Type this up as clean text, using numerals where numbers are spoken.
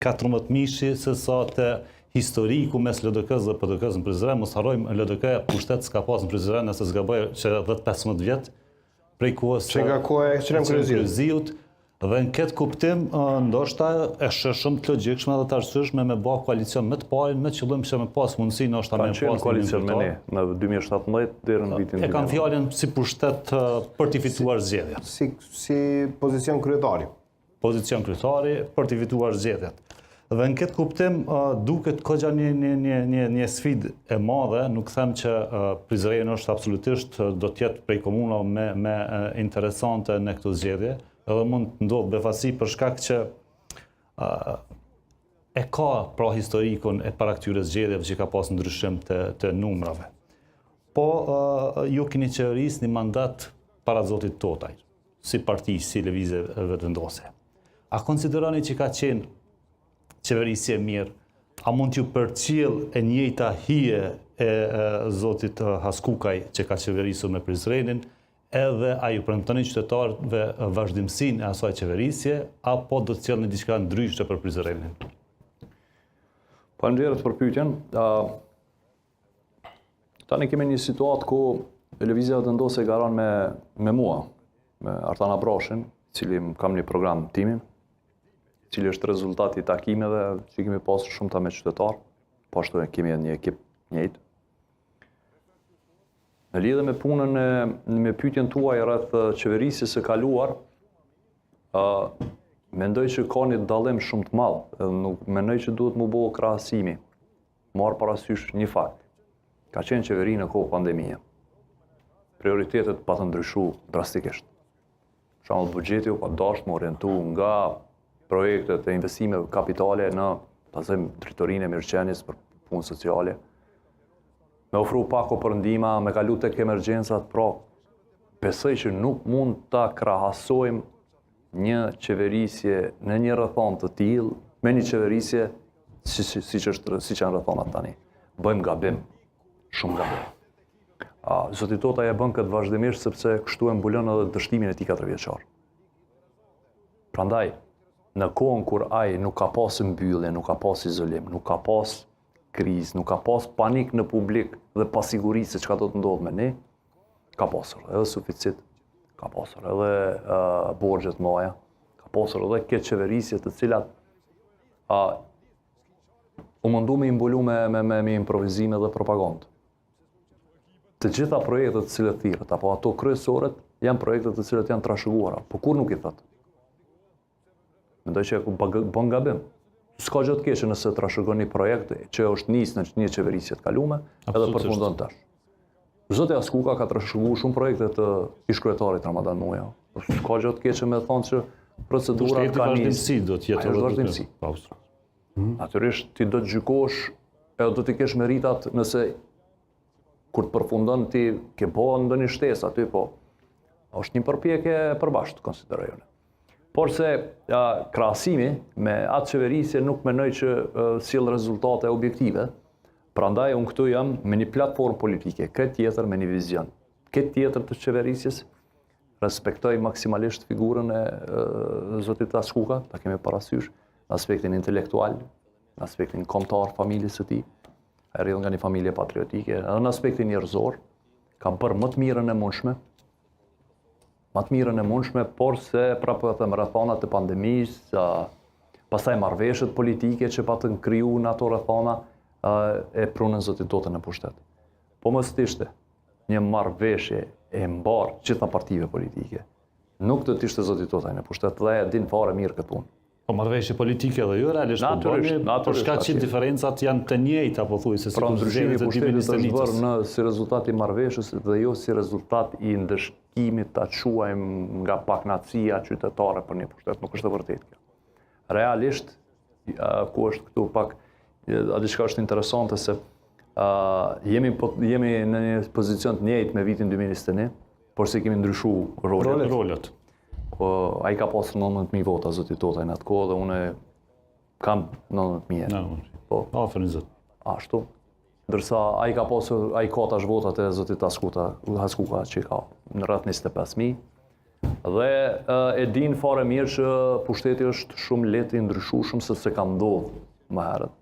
14 mishi se sa të historiku mes LDK-s dhe PDK-s në Prizren. Mos harrojmë, LDK pushtet s'ka pas në Prizren nëse s'ka bëjë që 10-15 vjet prej kohës që nga koha e Ekstrem Kryziut. Dhe në këtë kuptim, ndoshta është shumë të logjikshme dhe të arsyeshme me bë koalicion me të parin, me qëllim që me pas mundësi ndoshta me pas koalicion me ne në 2017 deri në vitin 2019. E kanë fjalën si pushtet për të fituar zgjedhjet. Si pozicion kryetari. Pozicion kryetari për të fituar zgjedhjet. Dhe në këtë kuptim duket goxha një sfidë e madhe, nuk them që Prizreni është absolutisht do të jetë prej komunave me interesante në këto zgjedhje. Edhe mund të ndodhë befasi për shkak që e ka pra historikun e para këtyre zgjedhjeve që ka pas ndryshim të numrave. Po ju keni qeverisë një mandat para zotit Totaj, si parti, si lëvizje vetëvendose. A konsideroni që ka qenë qeverisje mirë? A mund t'ju përcjell e njëjta hije e zotit Haskukaj që ka qeverisur me Prizrenin? Edhe a ju premtoni qytetarëve vazhdimsinë e asaj qeverisje, apo do të sjellni diçka ndryshe për Prizrenin? Faleminderit për pyetjen. Tani kemi një situatë ku lëvizja vendose garon me mua, me Artan Abrashin, i cili kam një program timi, i cili është rezultati i takimeve që kemi pasur shumëta me qytetarë, po ashtu kemi një ekip njëjtë. Në lidhe me punën me pyetjen tuaj rreth qeverisjes së kaluar, mendoj që ka një dallim shumë të madh, edhe nuk mendoj që duhet mu bëu krahasimi. Marr parasysh një fakt. Ka qenë qeveri në kohë pandemie. Prioritetet pa të ndryshu drastikisht. Për shembull, buxheti u ka dashur të orientu nga projektet e investimeve kapitale në drejtorinë e mirëqenies për punë sociale. Me ofru pako për ndihma, me kalu tek emergjencat, pra besoj që nuk mund ta krahasojmë një qeverisje në një rrethon të tillë me një qeverisje siç janë rrethonat tani. Bëjmë gabim, shumë gabim. Zoti Tota e bën këtë vazhdimisht sepse kështu e mbulon edhe dështimin e tij 4 vjeçar. Prandaj, në kohën kur ai nuk ka pas mbyllje, nuk ka pas izolim, nuk ka pas krizë, nuk ka pas panik në publik dhe pasiguri se çka do të ndodhë me ne, ka pasur edhe suficit, ka pasur edhe borxhe të mëdha, ka pasur edhe këtë qeverisje të cilat u mundu me imbulu me improvizime dhe propagandë. Të gjitha projektet të cilat thirret, apo ato kryesoret, janë projektet të cilat janë trashëguara, po kur nuk i thot. Mendoj që bën gabim. S'ka gjë të keqe nëse trashëgon një projekt që është nisë në një qeverisje të kalume, edhe përfundon tash. Zoti Askuka ka trashëguar shumë projekte të ish-kryetarit Ramadan Muja. S'ka gjë të keqe me thonë që procedura ka nisë. Do të jetë vazhdimsi. Natyrisht ti do të gjykosh edhe do të kesh meritat nëse kur të përfundon ti ke bën ndonjë shtesë aty, po është një përpjekje e përbashkët, konsideroj unë. Por se krahasimi me atë qeverisje nuk mendoj që sjell rezultate objektive. Prandaj unë këtu jam me një platformë politike, këtë tjetër me një vizion. Këtë tjetër të qeverisjes respektoj maksimalisht figurën e zotit Askuka, ta kemi parasysh, në aspektin intelektual, në aspektin kombëtar familjes së tij, ai rrjedh nga një familje patriotike, edhe në aspektin njerëzor, ka bërë më të mirën e mundshme, por se prapë të rrethonat të pandemisë, pastaj marrëveshjet politike që patën kriju në ato rrethona e prunën zotit Tota në pushtet. Po mos ishte një marrëveshje e mbar gjitha partive politike. Nuk do të ishte zoti Tota në pushtet dhe e din fare mirë këtë punë. Po marrëveshje politike dhe jo realisht po bëni, por shkak që diferencat janë të njëjta pothuajse si ndryshimi i pushtetit është bërë si rezultat i marrëveshjes dhe jo si rezultat i ndëshkimit ta quajmë nga paknacia qytetare për një pushtet, nuk është e vërtetë kjo. Realisht ku është këtu pak diçka është interesante se jemi në një pozicion të njëjtë me vitin 2021, por se kemi ndryshuar rolet. Ai ka pasur 19.000 vota zoti Tota në atë kohë dhe unë kam 19.000. Po, afër 20. Ashtu. Ndërsa ai ka tash votat e zotit Askuka që ka në rreth 25.000. Dhe e din fare mirë që pushteti është shumë lehtë i ndryshueshëm se ka ndodhur më herët.